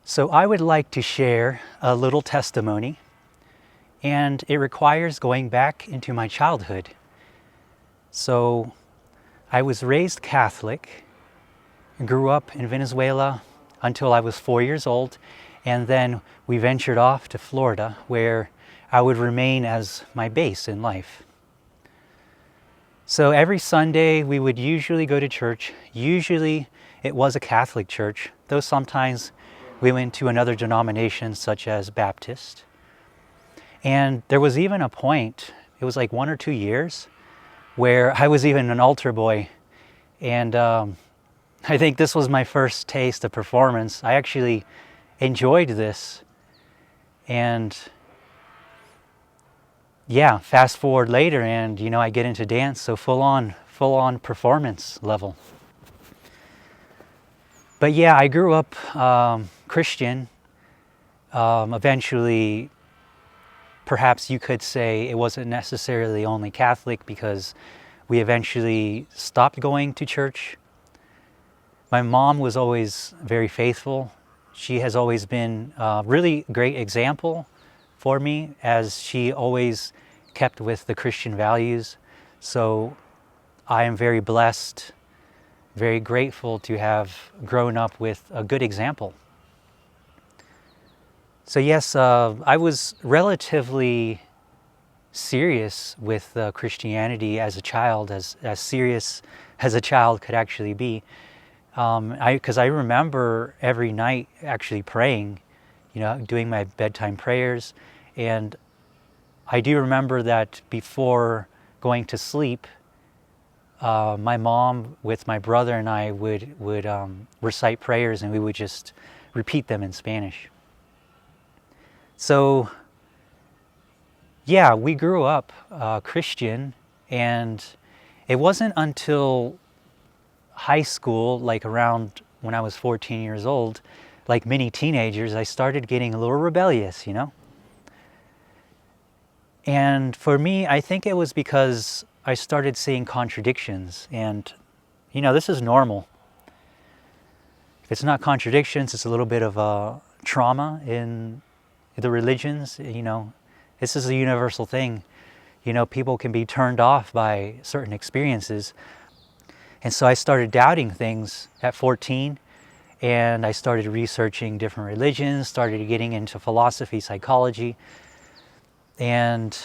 So I would like to share a little testimony, and it requires going back into my childhood. So I was raised Catholic, grew up in Venezuela until I was 4 years old, and then we ventured off to Florida, where I would remain as my base in life. So every Sunday we would usually go to church. Usually it was a Catholic church, though sometimes we went to another denomination such as Baptist. And there was even a point, it was like 1 or 2 years, where I was even an altar boy. And I think this was my first taste of performance. I actually enjoyed this. And yeah, fast forward later and I get into dance, so full on performance level. But yeah, I grew up Christian. Eventually, perhaps you could say it wasn't necessarily only Catholic, because we eventually stopped going to church. My mom was always very faithful. She has always been a really great example for me, as she always kept with the Christian values. So I am very blessed, very grateful to have grown up with a good example. So yes, I was relatively serious with Christianity as a child, as serious as a child could actually be. Because I remember every night actually praying, doing my bedtime prayers. And I do remember that before going to sleep, my mom with my brother and I would recite prayers, and we would just repeat them in Spanish. So yeah, we grew up Christian, and it wasn't until high school, like around when I was 14 years old, like many teenagers, I started getting a little rebellious, And for me, I think it was because I started seeing contradictions, and this is normal. If it's not contradictions, it's a little bit of a trauma in the religions. This is a universal thing. People can be turned off by certain experiences. And so I started doubting things at 14, and I started researching different religions, started getting into philosophy, psychology. And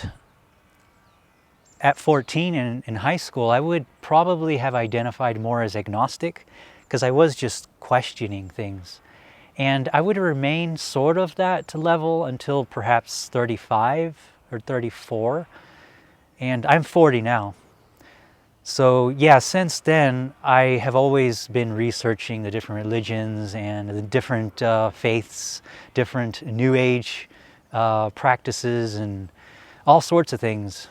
at 14 in high school, I would probably have identified more as agnostic, because I was just questioning things. And I would remain sort of that level until perhaps 35 or 34. And I'm 40 now. So yeah, since then, I have always been researching the different religions and the different faiths, different New Age practices, and all sorts of things.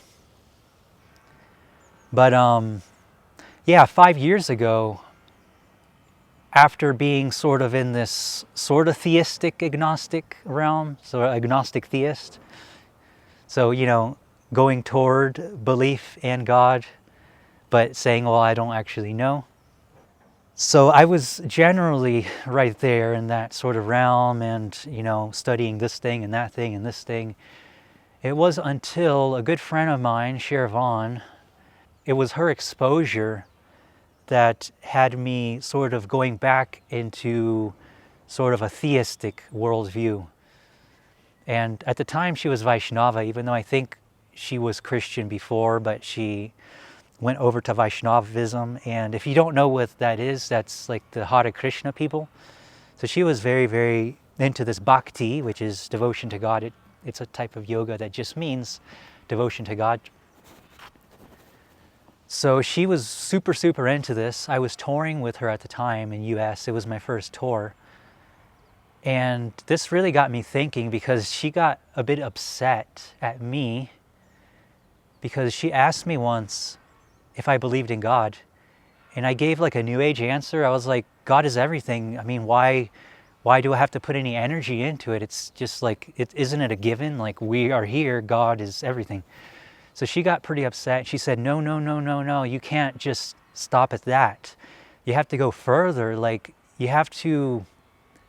But yeah, 5 years ago, after being sort of in this sort of theistic agnostic realm, so agnostic theist, so going toward belief in God, but saying, well, I don't actually know. So I was generally right there in that sort of realm, and studying this thing and that thing and this thing. It was until a good friend of mine, Vaughn, it was her exposure that had me sort of going back into sort of a theistic worldview. And at the time she was Vaishnava, even though I think she was Christian before, but she went over to Vaishnavism. And if you don't know what that is, that's like the Hare Krishna people. So she was very, very into this bhakti, which is devotion to God. It's a type of yoga that just means devotion to God. So she was super, super into this. I was touring with her at the time in US. It was my first tour. And this really got me thinking, because she got a bit upset at me, because she asked me once if I believed in God. And I gave like a New Age answer. I was like, God is everything. I mean, why do I have to put any energy into it? It's just like, isn't it a given? Like, we are here, God is everything. So she got pretty upset. She said, no, you can't just stop at that. You have to go further. Like, you have to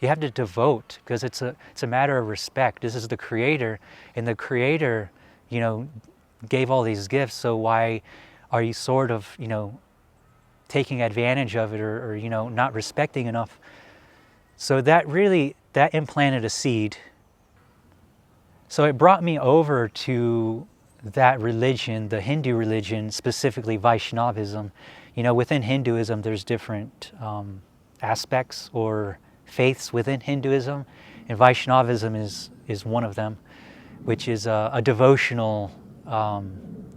You have to devote, because it's a matter of respect. This is the Creator, and the Creator, gave all these gifts. So why are you sort of, taking advantage of it, or not respecting enough? So that implanted a seed. So it brought me over to that religion, the Hindu religion, specifically Vaishnavism. Within Hinduism, there's different aspects or faiths within Hinduism, and Vaishnavism is one of them, which is a devotional,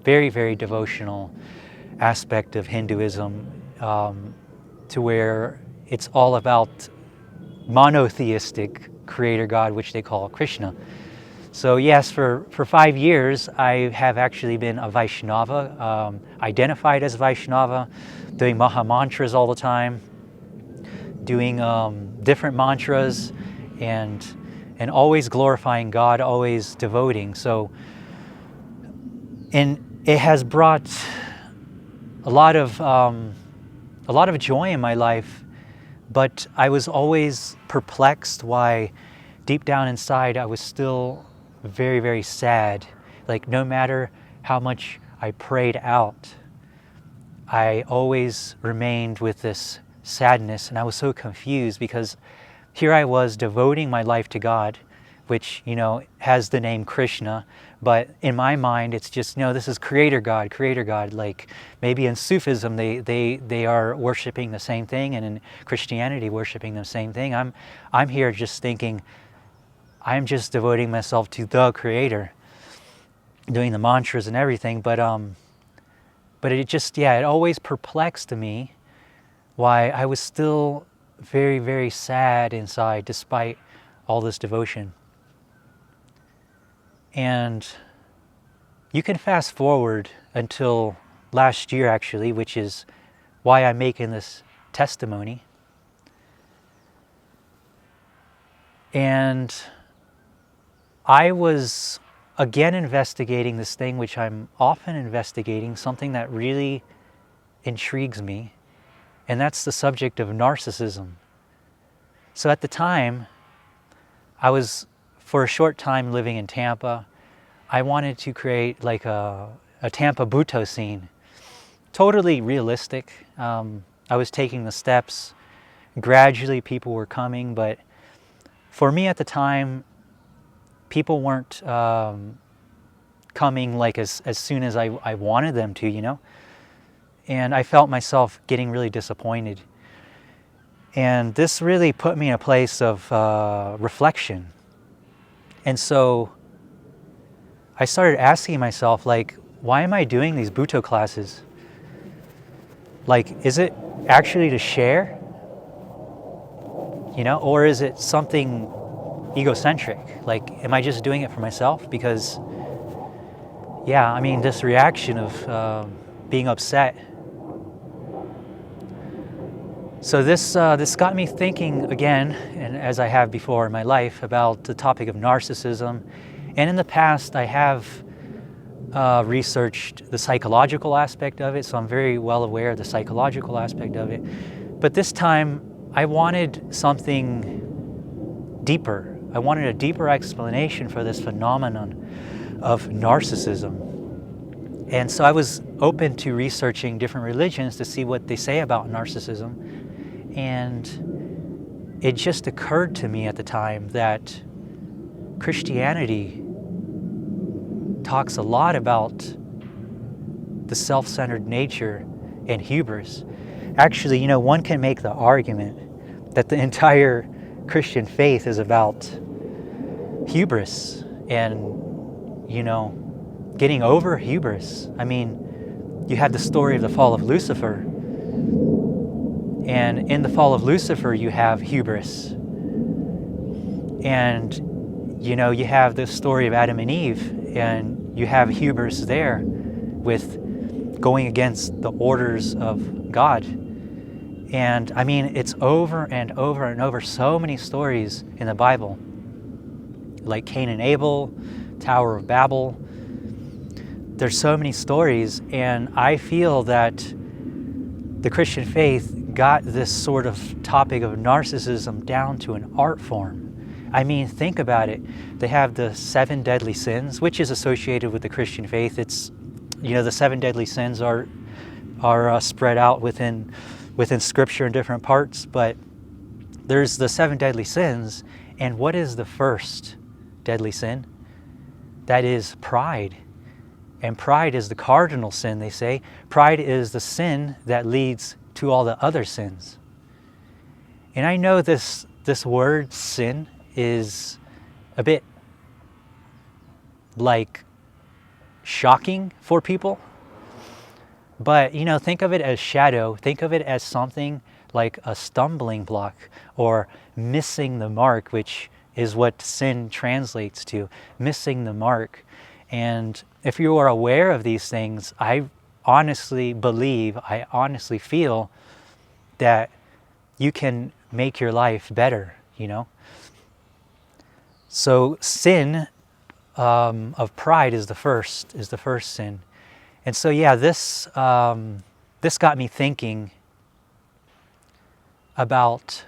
very, very devotional aspect of Hinduism, to where it's all about monotheistic creator God, which they call Krishna. So yes, for 5 years, I have actually been a Vaishnava, identified as Vaishnava, doing Maha Mantras all the time, doing different mantras, and always glorifying God, always devoting. So, and it has brought a lot of joy in my life, but I was always perplexed why deep down inside I was still very, very sad. Like, no matter how much I prayed out, I always remained with this sadness, and I was so confused, because here I was devoting my life to God, which has the name Krishna, but in my mind it's just, this is creator God. Like, maybe in Sufism they are worshiping the same thing, and in Christianity worshiping the same thing. I'm here just thinking, I'm just devoting myself to the Creator, doing the mantras and everything, but it just, it always perplexed me why I was still very, very sad inside despite all this devotion. And you can fast forward until last year, actually, which is why I'm making this testimony. And I was again investigating this thing which I'm often investigating, something that really intrigues me, and that's the subject of narcissism. So at the time, I was, for a short time, living in Tampa. I wanted to create like a Tampa Butoh scene, totally realistic. I was taking the steps. Gradually people were coming, but for me at the time, people weren't coming like as soon as I wanted them to, and I felt myself getting really disappointed. And this really put me in a place of reflection. And so I started asking myself, like, why am I doing these Butoh classes? Like, is it actually to share? Or is it something egocentric? Like, am I just doing it for myself? Because, this reaction of being upset. So this got me thinking again, and as I have before in my life, about the topic of narcissism. And in the past, I have researched the psychological aspect of it, so I'm very well aware of the psychological aspect of it. But this time, I wanted something deeper. I wanted a deeper explanation for this phenomenon of narcissism. And so I was open to researching different religions to see what they say about narcissism. And it just occurred to me at the time that Christianity talks a lot about the self-centered nature and hubris. Actually, one can make the argument that the entire Christian faith is about hubris and, getting over hubris. I mean, you had the story of the fall of Lucifer. And in the fall of Lucifer, you have hubris. And, you have the story of Adam and Eve, and you have hubris there with going against the orders of God. And it's over and over and over. So many stories in the Bible, like Cain and Abel, Tower of Babel. There's so many stories, and I feel that the Christian faith got this sort of topic of narcissism down to an art form. I mean, think about it. They have the 7 deadly sins, which is associated with the Christian faith. It's, the 7 deadly sins are spread out within Scripture in different parts, but there's the 7 deadly sins, and what is the first deadly sin? That is pride. And pride is the cardinal sin, they say. Pride is the sin that leads to all the other sins. And I know this word sin is a bit like shocking for people. But, think of it as shadow. Think of it as something like a stumbling block or missing the mark, which is what sin translates to, missing the mark. And if you are aware of these things, I honestly feel that you can make your life better, So sin of pride is the first sin. And so this got me thinking about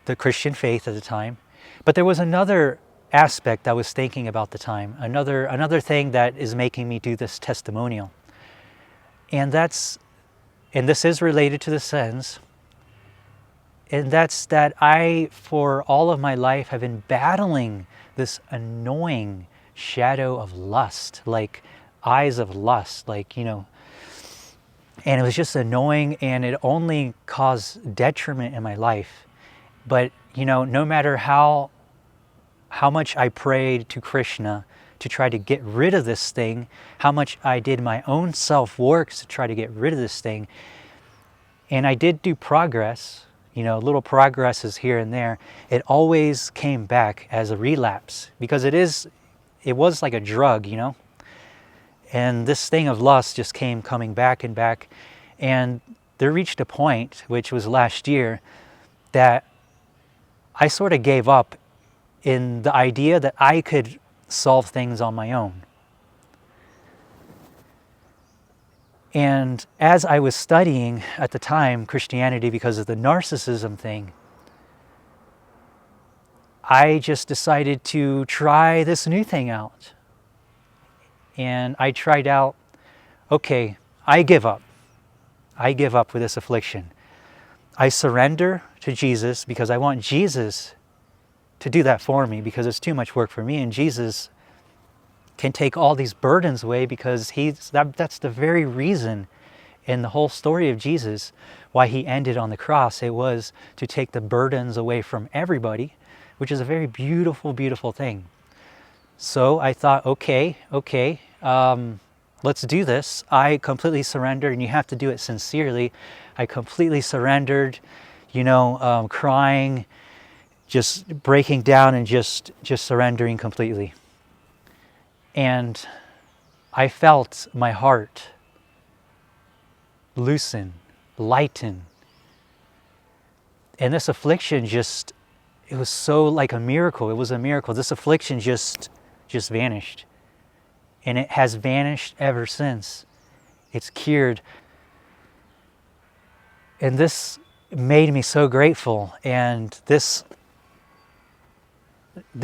the Christian faith at the time. But there was another aspect I was thinking about the time, another thing that is making me do this testimonial. And this is related to the sins. And that's that I, for all of my life, have been battling this annoying shadow of lust, like eyes of lust, and it was just annoying, and it only caused detriment in my life. But, no matter how much I prayed to Krishna to try to get rid of this thing, how much I did my own self-works to try to get rid of this thing, and I did do progress, little progresses here and there, it always came back as a relapse, because it was like a drug, and this thing of lust just coming back and back. And there reached a point, which was last year, that I sort of gave up in the idea that I could solve things on my own. And as I was studying at the time Christianity because of the narcissism thing, I just decided to try this new thing out. And I tried out, okay, I give up. I give up with this affliction. I surrender to Jesus because I want Jesus to do that for me, because it's too much work for me, and Jesus can take all these burdens away, because that's the very reason in the whole story of Jesus why he ended on the cross. It was to take the burdens away from everybody, which is a very beautiful, beautiful thing. So I thought, okay, let's do this. I completely surrendered, and you have to do it sincerely. I completely surrendered, crying, just breaking down, and just surrendering completely. And I felt my heart loosen, lighten. And this affliction it was so like a miracle. It was a miracle. This affliction just vanished. And it has vanished ever since. It's cured. And this made me so grateful. And this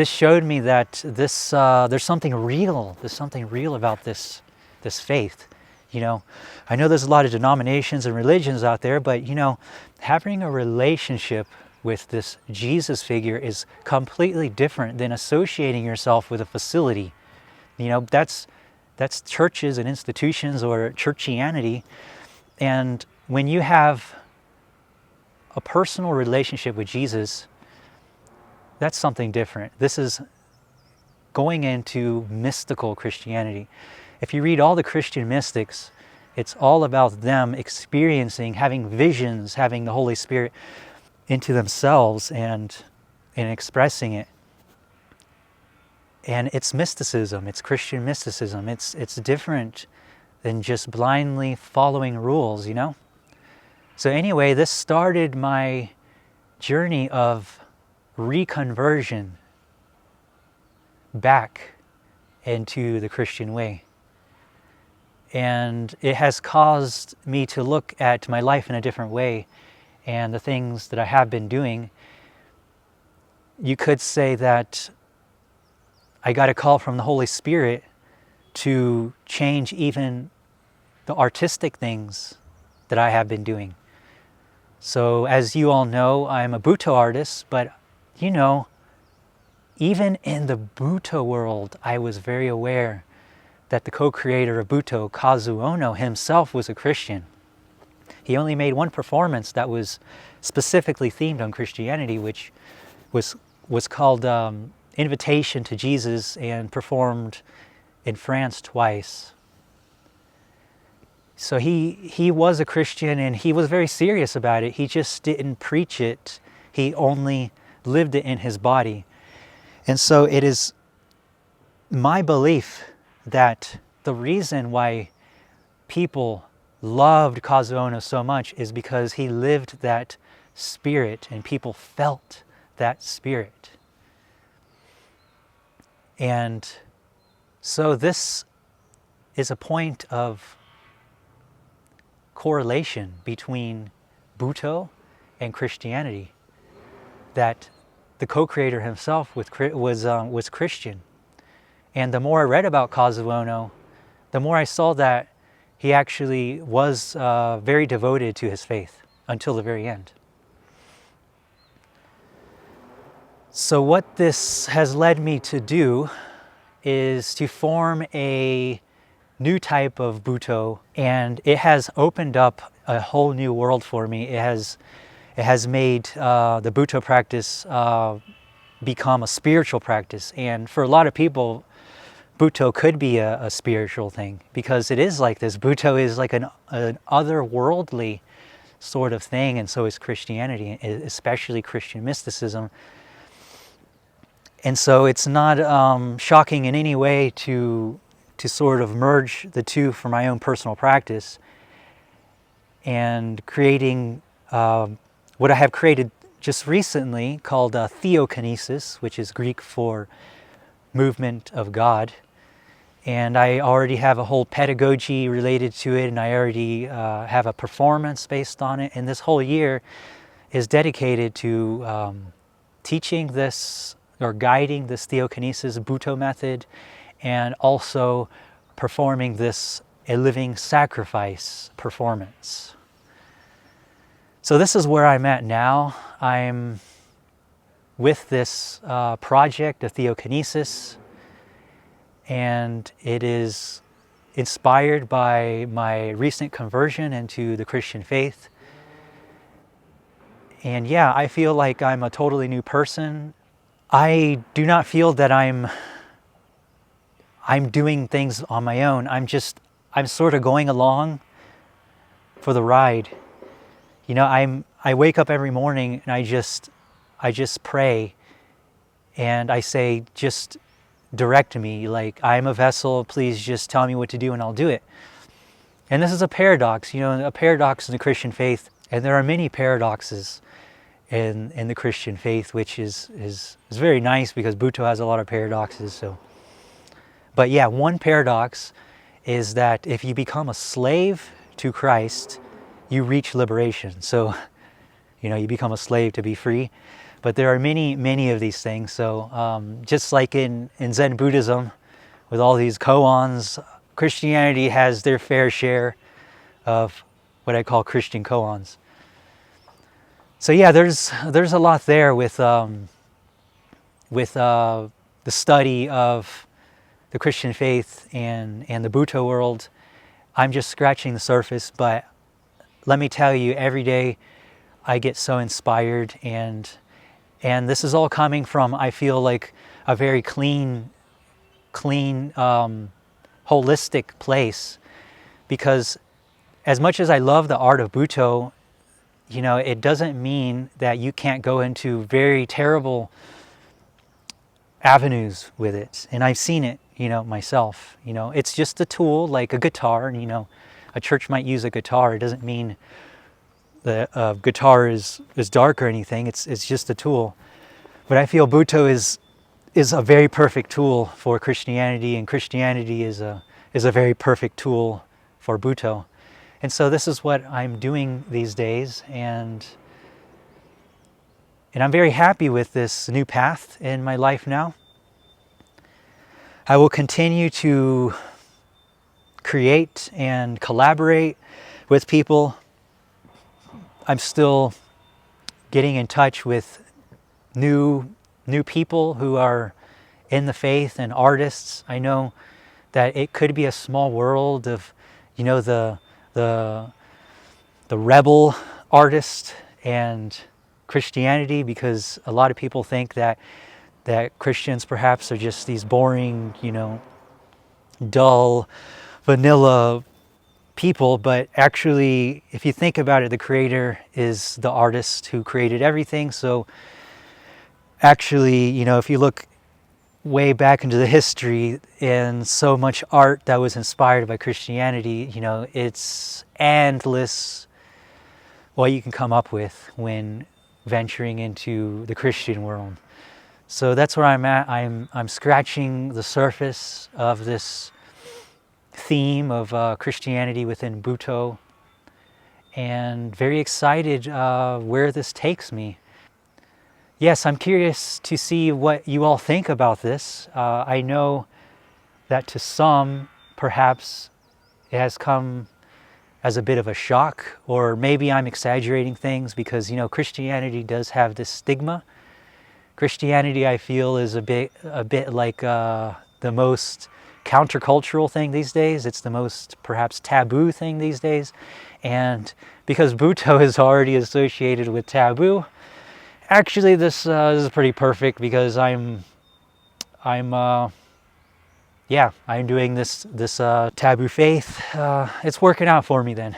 showed me that there's something real. There's something real about this faith. I know there's a lot of denominations and religions out there, but having a relationship with this Jesus figure is completely different than associating yourself with a facility. That's churches and institutions or churchianity. And when you have a personal relationship with Jesus, that's something different. This is going into mystical Christianity. If you read all the Christian mystics, it's all about them experiencing, having visions, having the Holy Spirit into themselves and expressing it. And it's mysticism, it's Christian mysticism. It's different than just blindly following rules, So anyway, this started my journey of reconversion back into the Christian way. And it has caused me to look at my life in a different way and the things that I have been doing. You could say that I got a call from the Holy Spirit to change even the artistic things that I have been doing. So as you all know, I'm a Butoh artist, but you know, even in the Butoh world, I was very aware that the co-creator of Butoh, Kazu Ono, himself was a Christian. He only made one performance that was specifically themed on Christianity, which was called Invitation to Jesus, and performed in France twice. So he was a Christian, and he was very serious about it. He just didn't preach it. He only lived it in his body. And so it is my belief that the reason why people loved Kazu Ono so much is because he lived that spirit, and people felt that spirit. And so this is a point of correlation between Butoh and Christianity, that the co-creator himself was Christian. And the more I read about Kazu Ono, the more I saw that he actually was very devoted to his faith until the very end. So what this has led me to do is to form a new type of Butoh, and it has opened up a whole new world for me. It has made the Butoh practice become a spiritual practice, and for a lot of people, Butoh could be a spiritual thing, because it is like this. Butoh is like an otherworldly sort of thing, and so is Christianity, especially Christian mysticism. And so it's not shocking in any way to sort of merge the two for my own personal practice, and creating what I have created just recently called Theokinesis, which is Greek for movement of God. And I already have a whole pedagogy related to it, and I already have a performance based on it. And this whole year is dedicated to teaching this, or guiding this Theokinesis Butoh method, and also performing this a living sacrifice performance. So this is where I'm at now. I'm with this project of Theokinesis, and it is inspired by my recent conversion into the Christian faith. And yeah, I feel like I'm a totally new person. I do not feel that I'm doing things on my own. I'm sort of going along for the ride. You know, I wake up every morning and I just pray, and I say, just direct me. Like, I'm a vessel, please just tell me what to do and I'll do it. And this is a paradox, you know, a paradox in the Christian faith. And there are many paradoxes in the Christian faith, which is very nice, because Butoh has a lot of paradoxes. So, but yeah, one paradox is that if you become a slave to Christ, you reach liberation. So, you know, you become a slave to be free. But there are many of these things. So just like in Zen Buddhism, with all these koans, Christianity has their fair share of what I call Christian koans. So yeah, there's a lot there with the study of the Christian faith and the Butoh world. I'm just scratching the surface, but let me tell you, every day I get so inspired, and this is all coming from, I feel like, a very clean, holistic place. Because as much as I love the art of Butoh, you know, it doesn't mean that you can't go into very terrible avenues with it. And I've seen it, you know, myself. You know, it's just a tool, like a guitar. And, you know, a church might use a guitar. It doesn't mean the guitar is dark or anything. It's just a tool. But I feel Butoh is a very perfect tool for Christianity, and Christianity is a very perfect tool for Butoh. And so this is what I'm doing these days, and I'm very happy with this new path in my life now. I will continue to create and collaborate with people. I'm still getting in touch with new people who are in the faith and artists. I know that it could be a small world of, the rebel artist and Christianity, because a lot of people think that Christians perhaps are just these boring, dull, vanilla people. But actually, if you think about it, the creator is the artist who created everything. So actually, if you look way back into the history, and so much art that was inspired by Christianity, it's endless what you can come up with when venturing into the Christian world. So that's where I'm at. I'm scratching the surface of this theme of Christianity within Butoh, and very excited where this takes me. Yes, I'm curious to see what you all think about this. I know that to some, perhaps it has come as a bit of a shock, or maybe I'm exaggerating things, because Christianity does have this stigma. Christianity, I feel, is a bit like the most countercultural thing these days. It's the most perhaps taboo thing these days, and because Butoh is already associated with taboo, actually this is pretty perfect, because I'm doing this taboo faith. It's working out for me then.